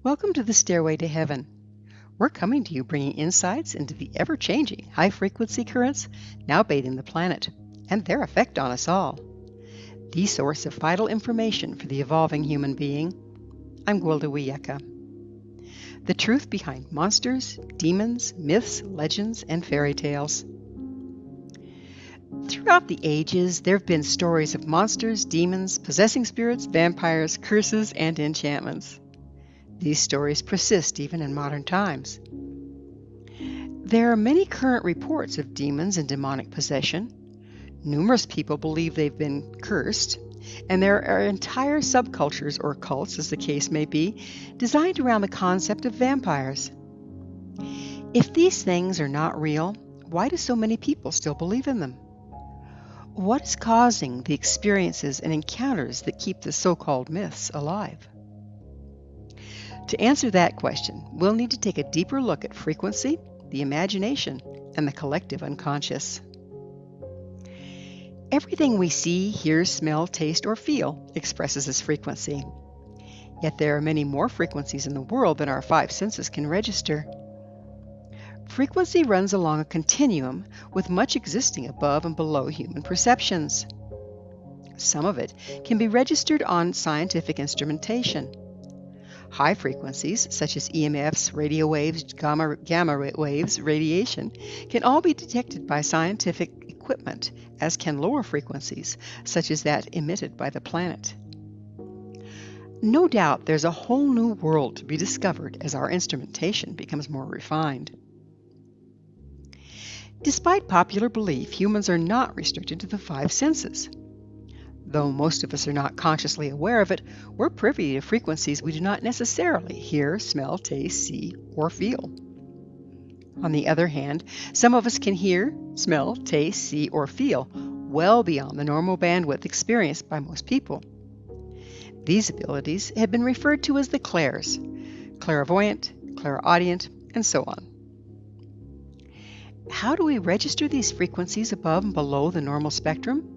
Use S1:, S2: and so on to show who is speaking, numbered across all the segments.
S1: Welcome to the Stairway to Heaven. We're coming to you bringing insights into the ever-changing high-frequency currents now bathing the planet and their effect on us all. The source of vital information for the evolving human being. I'm Gwilda Wiyaka. The truth behind monsters, demons, myths, legends, and fairy tales. Throughout the ages, there have been stories of monsters, demons, possessing spirits, vampires, curses, and enchantments. These stories persist even in modern times. There are many current reports of demons and demonic possession. Numerous people believe they've been cursed, and there are entire subcultures or cults, as the case may be, designed around the concept of vampires. If these things are not real, why do so many people still believe in them? What is causing the experiences and encounters that keep the so-called myths alive? To answer that question, we'll need to take a deeper look at frequency, the imagination, and the collective unconscious. Everything we see, hear, smell, taste, or feel expresses as frequency. Yet there are many more frequencies in the world than our five senses can register. Frequency runs along a continuum, with much existing above and below human perceptions. Some of it can be registered on scientific instrumentation. High frequencies, such as EMFs, radio waves, gamma waves, radiation, can all be detected by scientific equipment, as can lower frequencies, such as that emitted by the planet. No doubt there's a whole new world to be discovered as our instrumentation becomes more refined. Despite popular belief, humans are not restricted to the five senses. Though most of us are not consciously aware of it, we're privy to frequencies we do not necessarily hear, smell, taste, see, or feel. On the other hand, some of us can hear, smell, taste, see, or feel well beyond the normal bandwidth experienced by most people. These abilities have been referred to as the clairs, clairvoyant, clairaudient, and so on. How do we register these frequencies above and below the normal spectrum?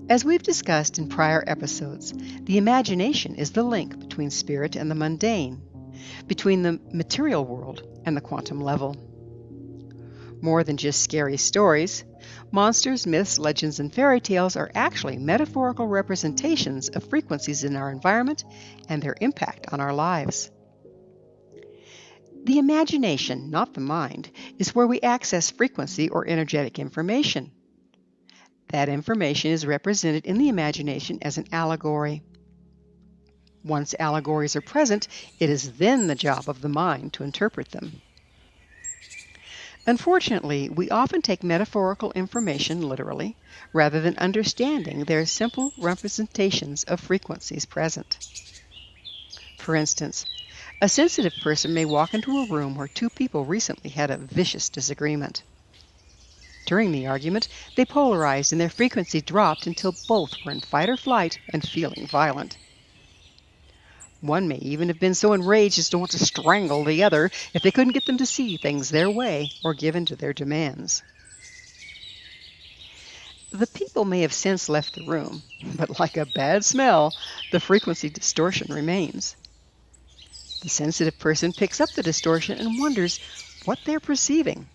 S1: As we've discussed in prior episodes, the imagination is the link between spirit and the mundane, between the material world and the quantum level. More than just scary stories, monsters, myths, legends, and fairy tales are actually metaphorical representations of frequencies in our environment and their impact on our lives. The imagination, not the mind, is where we access frequency or energetic information. That information is represented in the imagination as an allegory. Once allegories are present, it is then the job of the mind to interpret them. Unfortunately, we often take metaphorical information literally, rather than understanding their simple representations of frequencies present. For instance, a sensitive person may walk into a room where two people recently had a vicious disagreement. During the argument, they polarized and their frequency dropped until both were in fight or flight and feeling violent. One may even have been so enraged as to want to strangle the other if they couldn't get them to see things their way or give in to their demands. The people may have since left the room, but like a bad smell, the frequency distortion remains. The sensitive person picks up the distortion and wonders what they're perceiving.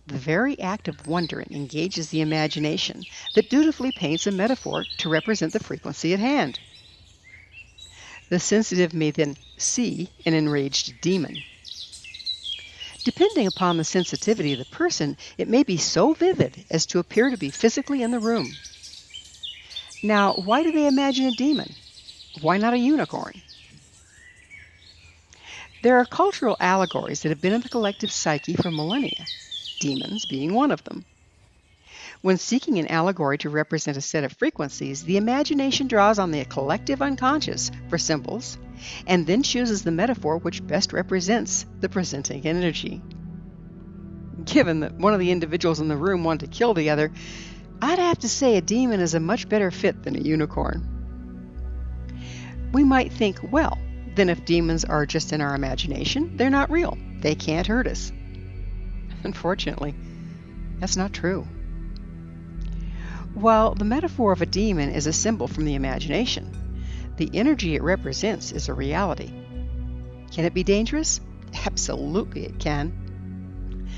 S1: The very act of wondering engages the imagination that dutifully paints a metaphor to represent the frequency at hand. The sensitive may then see an enraged demon. Depending upon the sensitivity of the person, it may be so vivid as to appear to be physically in the room. Now, why do they imagine a demon? Why not a unicorn? There are cultural allegories that have been in the collective psyche for millennia, demons being one of them. When seeking an allegory to represent a set of frequencies, the imagination draws on the collective unconscious for symbols, and then chooses the metaphor which best represents the presenting energy. Given that one of the individuals in the room wanted to kill the other, I'd have to say a demon is a much better fit than a unicorn. We might think, well, then if demons are just in our imagination, they're not real. They can't hurt us. Unfortunately, that's not true. While the metaphor of a demon is a symbol from the imagination, The energy it represents is a reality. Can it be dangerous? Absolutely it can.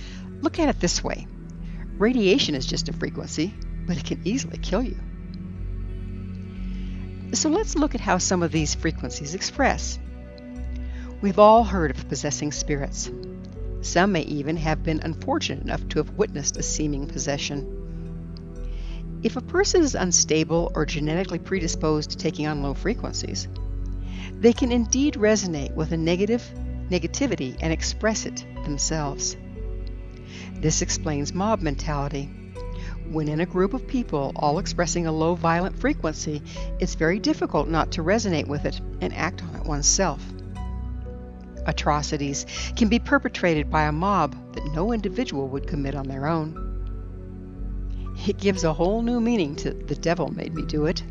S1: Look at it this way. Radiation is just a frequency, but it can easily kill you. So let's look at how some of these frequencies express. We've all heard of possessing spirits. Some may even have been unfortunate enough to have witnessed a seeming possession. If a person is unstable or genetically predisposed to taking on low frequencies, they can indeed resonate with a negativity and express it themselves. This explains mob mentality. When in a group of people all expressing a low violent frequency, it's very difficult not to resonate with it and act on it oneself. Atrocities can be perpetrated by a mob that no individual would commit on their own. It gives a whole new meaning to "the devil made me do it."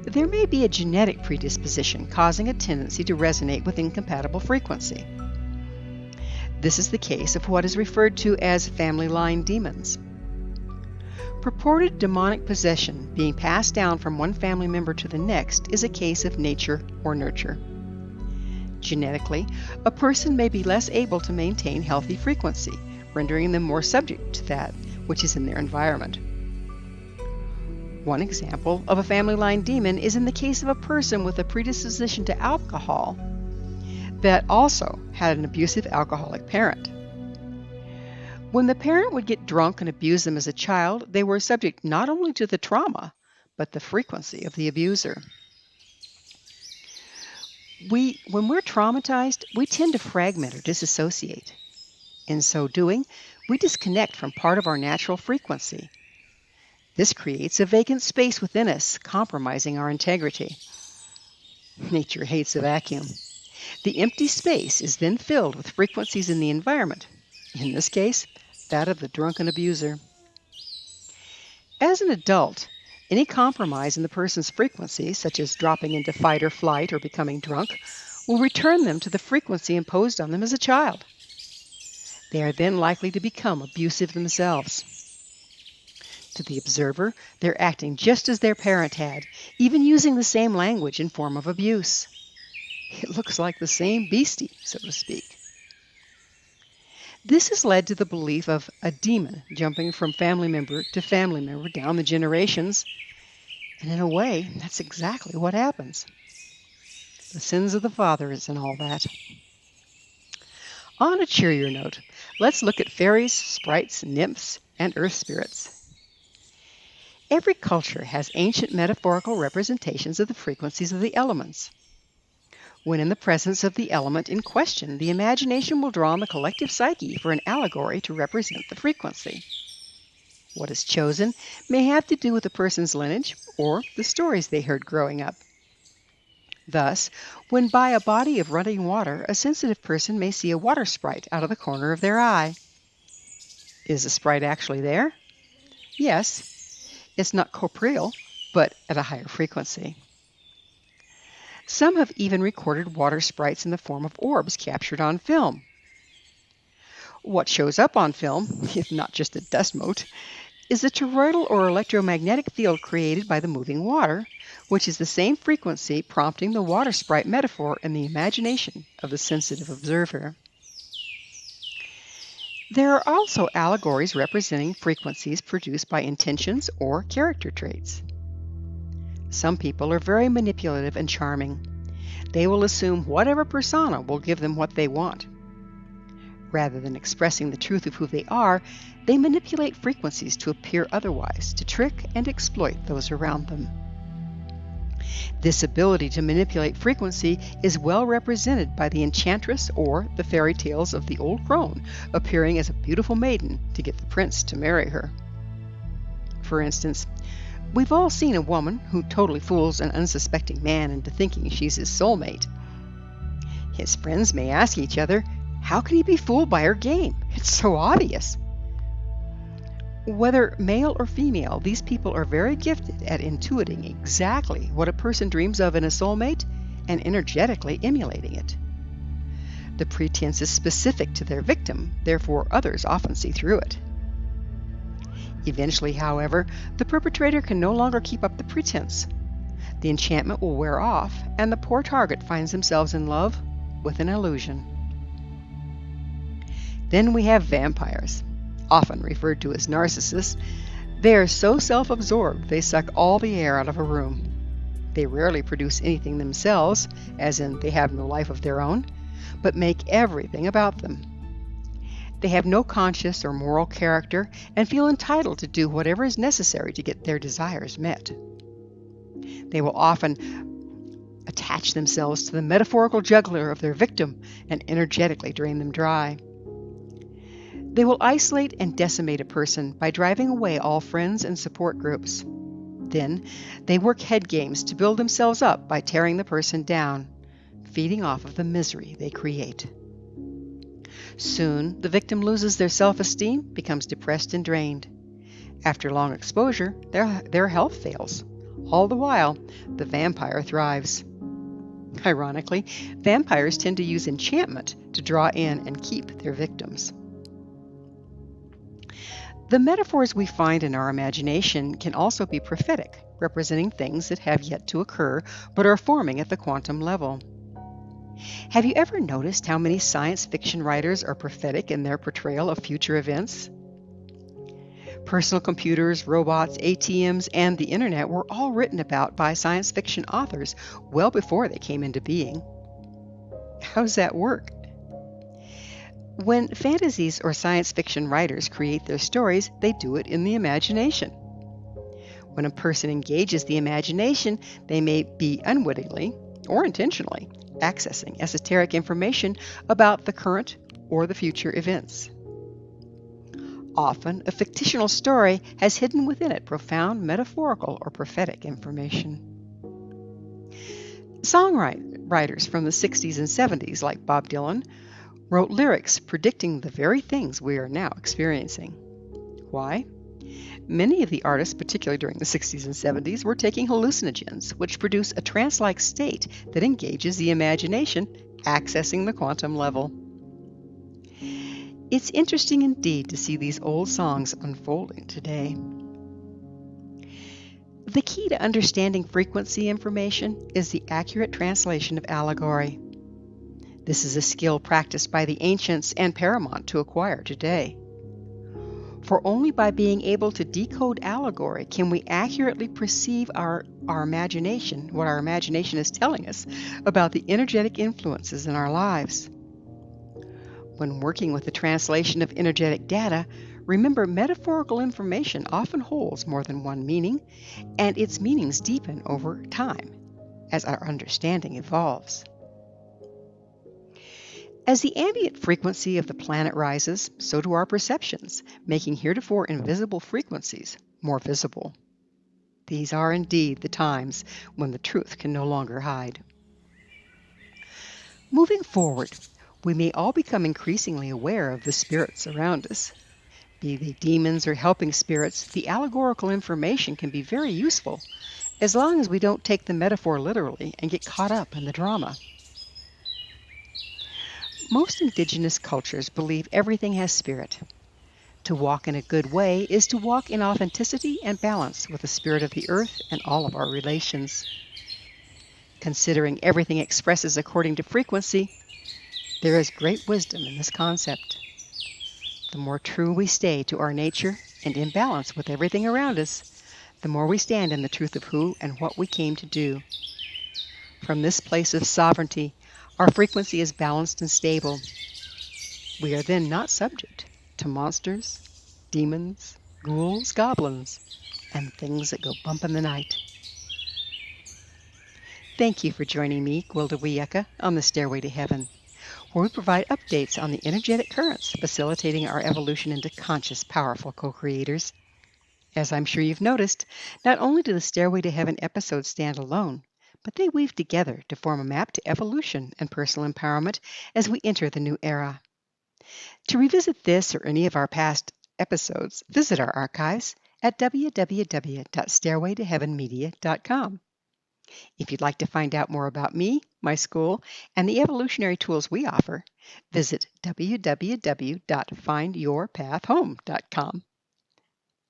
S1: There may be a genetic predisposition causing a tendency to resonate with incompatible frequency. This is the case of what is referred to as family line demons. Purported demonic possession being passed down from one family member to the next is a case of nature or nurture. Genetically, a person may be less able to maintain healthy frequency, rendering them more subject to that which is in their environment. One example of a family line demon is in the case of a person with a predisposition to alcohol that also had an abusive alcoholic parent. When the parent would get drunk and abuse them as a child, they were subject not only to the trauma, but the frequency of the abuser. When we're traumatized, we tend to fragment or disassociate. In so doing, we disconnect from part of our natural frequency. This creates a vacant space within us, compromising our integrity. Nature hates a vacuum. The empty space is then filled with frequencies in the environment, in this case, that of the drunken abuser. As an adult, any compromise in the person's frequency, such as dropping into fight or flight or becoming drunk, will return them to the frequency imposed on them as a child. They are then likely to become abusive themselves. To the observer, they're acting just as their parent had, even using the same language and form of abuse. It looks like the same beastie, so to speak. This has led to the belief of a demon jumping from family member to family member down the generations, and in a way, that's exactly what happens. The sins of the fathers and all that. On a cheerier note, let's look at fairies, sprites, nymphs, and earth spirits. Every culture has ancient metaphorical representations of the frequencies of the elements. When in the presence of the element in question, the imagination will draw on the collective psyche for an allegory to represent the frequency. What is chosen may have to do with a person's lineage or the stories they heard growing up. Thus, when by a body of running water, a sensitive person may see a water sprite out of the corner of their eye. Is the sprite actually there? Yes. It's not corporeal, but at a higher frequency. Some have even recorded water sprites in the form of orbs captured on film. What shows up on film, if not just a dust mote, is the toroidal or electromagnetic field created by the moving water, which is the same frequency prompting the water sprite metaphor in the imagination of the sensitive observer. There are also allegories representing frequencies produced by intentions or character traits. Some people are very manipulative and charming. They will assume whatever persona will give them what they want. Rather than expressing the truth of who they are, they manipulate frequencies to appear otherwise, to trick and exploit those around them. This ability to manipulate frequency is well represented by the enchantress or the fairy tales of the old crone appearing as a beautiful maiden to get the prince to marry her. For instance, we've all seen a woman who totally fools an unsuspecting man into thinking she's his soulmate. His friends may ask each other, how can he be fooled by her game? It's so obvious. Whether male or female, these people are very gifted at intuiting exactly what a person dreams of in a soulmate and energetically emulating it. The pretense is specific to their victim, therefore others often see through it. Eventually, however, the perpetrator can no longer keep up the pretense. The enchantment will wear off, and the poor target finds themselves in love with an illusion. Then we have vampires, often referred to as narcissists. They are so self-absorbed they suck all the air out of a room. They rarely produce anything themselves, as in they have no life of their own, but make everything about them. They have no conscious or moral character and feel entitled to do whatever is necessary to get their desires met. They will often attach themselves to the metaphorical jugular of their victim and energetically drain them dry. They will isolate and decimate a person by driving away all friends and support groups. Then, they work head games to build themselves up by tearing the person down, feeding off of the misery they create. Soon, the victim loses their self-esteem, becomes depressed and drained. After long exposure, their health fails. All the while, the vampire thrives. Ironically, vampires tend to use enchantment to draw in and keep their victims. The metaphors we find in our imagination can also be prophetic, representing things that have yet to occur but are forming at the quantum level. Have you ever noticed how many science fiction writers are prophetic in their portrayal of future events? Personal computers, robots, ATMs, and the internet were all written about by science fiction authors well before they came into being. How does that work? When fantasies or science fiction writers create their stories, they do it in the imagination. When a person engages the imagination, they may be unwittingly or intentionally accessing esoteric information about the current or the future events. Often, a fictional story has hidden within it profound metaphorical or prophetic information. Songwriters from the 60s and 70s, like Bob Dylan, wrote lyrics predicting the very things we are now experiencing. Why? Many of the artists, particularly during the 60s and 70s, were taking hallucinogens, which produce a trance-like state that engages the imagination, accessing the quantum level. It's interesting indeed to see these old songs unfolding today. The key to understanding frequency information is the accurate translation of allegory. This is a skill practiced by the ancients and paramount to acquire today. For only by being able to decode allegory can we accurately perceive our imagination, what our imagination is telling us about the energetic influences in our lives. When working with the translation of energetic data, remember metaphorical information often holds more than one meaning, and its meanings deepen over time as our understanding evolves. As the ambient frequency of the planet rises, so do our perceptions, making heretofore invisible frequencies more visible. These are indeed the times when the truth can no longer hide. Moving forward, we may all become increasingly aware of the spirits around us. Be they demons or helping spirits, the allegorical information can be very useful, as long as we don't take the metaphor literally and get caught up in the drama. Most indigenous cultures believe everything has spirit. To walk in a good way is to walk in authenticity and balance with the spirit of the earth and all of our relations. Considering everything expresses according to frequency, there is great wisdom in this concept. The more true we stay to our nature and in balance with everything around us, the more we stand in the truth of who and what we came to do. From this place of sovereignty, our frequency is balanced and stable. We are then not subject to monsters, demons, ghouls, goblins, and things that go bump in the night. Thank you for joining me, Gwilda Wiyaka, on the Stairway to Heaven, where we provide updates on the energetic currents facilitating our evolution into conscious, powerful co-creators. As I'm sure you've noticed, not only do the Stairway to Heaven episodes stand alone, but they weave together to form a map to evolution and personal empowerment as we enter the new era. To revisit this or any of our past episodes, visit our archives at www.stairwaytoheavenmedia.com. If you'd like to find out more about me, my school, and the evolutionary tools we offer, visit www.findyourpathhome.com.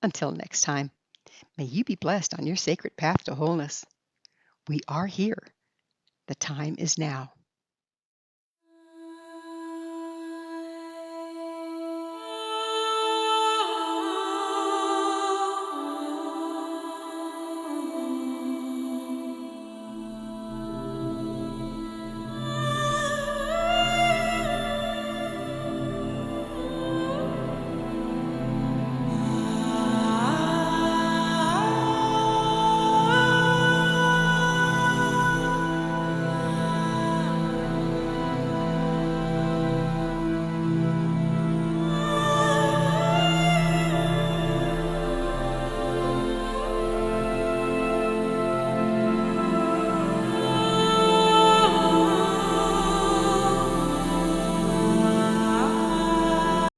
S1: Until next time, may you be blessed on your sacred path to wholeness. We are here. The time is now.